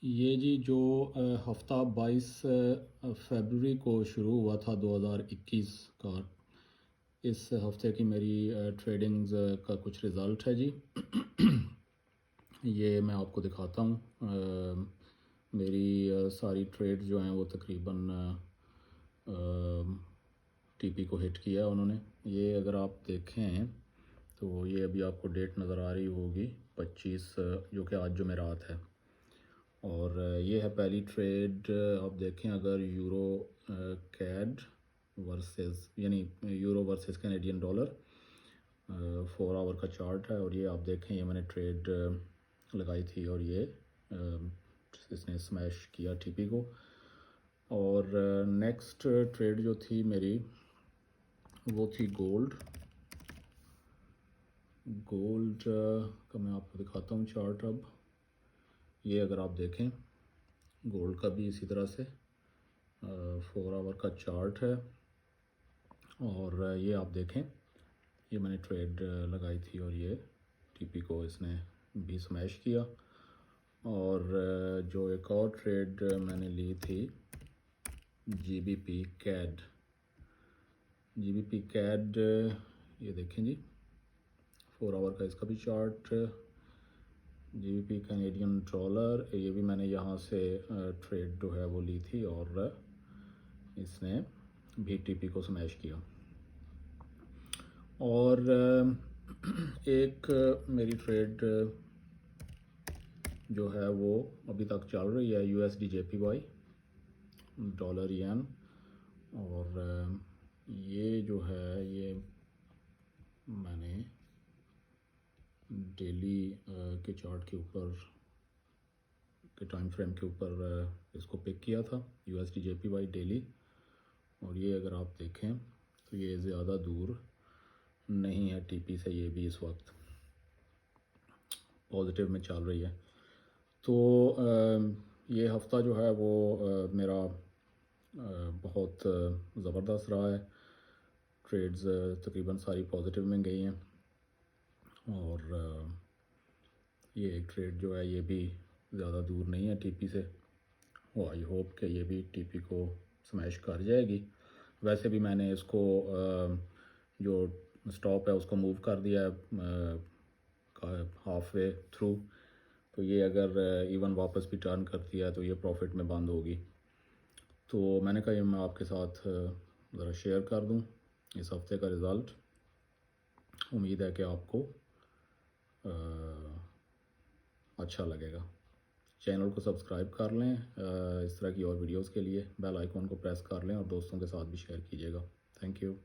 ये जी जो हफ़्ता 22 फरवरी को शुरू हुआ था 2021 का, इस हफ़्ते की मेरी ट्रेडिंग्स का कुछ रिज़ल्ट है जी। ये मैं आपको दिखाता हूँ। मेरी सारी ट्रेड जो हैं वो तकरीबन टीपी को हिट किया उन्होंने। ये अगर आप देखें तो ये अभी आपको डेट नज़र आ रही होगी 25 जो कि आज जुमेरात है। और ये है पहली ट्रेड। आप देखें अगर यूरो कैड वर्सेस यानी euro versus Canadian dollar 4 hour का चार्ट है। और ये आप देखें ये मैंने ट्रेड लगाई थी और ये इसने स्मैश किया टीपी को। और नेक्स्ट ट्रेड जो थी मेरी वो थी गोल्ड का मैं आपको दिखाता हूँ चार्ट। अब ये अगर आप देखें गोल्ड का भी इसी तरह से 4 आवर का चार्ट है। और ये आप देखें ये मैंने ट्रेड लगाई थी और ये टीपी को इसने भी स्मैश किया। और जो एक और ट्रेड मैंने ली थी जीबीपी कैड, ये देखें जी 4 आवर का इसका भी चार्ट। जीबीपी कैनेडियन डॉलर, ये भी मैंने यहाँ से ट्रेड जो है वो ली थी और इसने भी टीपी को स्मैश किया। और एक मेरी ट्रेड जो है वो अभी तक चल रही है यूएसडी जेपीवाई डॉलर येन। और ये जो है ये मैंने डेली के चार्ट के ऊपर के टाइम फ्रेम के ऊपर इसको पिक किया था यूएसडी जेपीवाई डेली। और ये अगर आप देखें तो ये ज़्यादा दूर नहीं है टीपी से, ये भी इस वक्त पॉजिटिव में चल रही है। तो ये हफ़्ता जो है वो मेरा बहुत ज़बरदस्त रहा है। ट्रेड्स तकरीबन सारी पॉजिटिव में गई हैं। और ये एक ट्रेड जो है ये भी ज़्यादा दूर नहीं है टीपी से। आई होप कि ये भी टीपी को स्मैश कर जाएगी। वैसे भी मैंने इसको जो स्टॉप है उसको मूव कर दिया है हाफ वे थ्रू। तो ये अगर इवन वापस भी टर्न करती है तो ये प्रॉफिट में बंद होगी। तो मैंने कहा ये मैं आपके साथ ज़रा शेयर कर दूं इस हफ़्ते का रिज़ल्ट। उम्मीद है कि आपको अच्छा लगेगा। चैनल को सब्सक्राइब कर लें इस तरह की और वीडियोस के लिए। बेल आइकॉन को प्रेस कर लें और दोस्तों के साथ भी शेयर कीजिएगा। Thank you.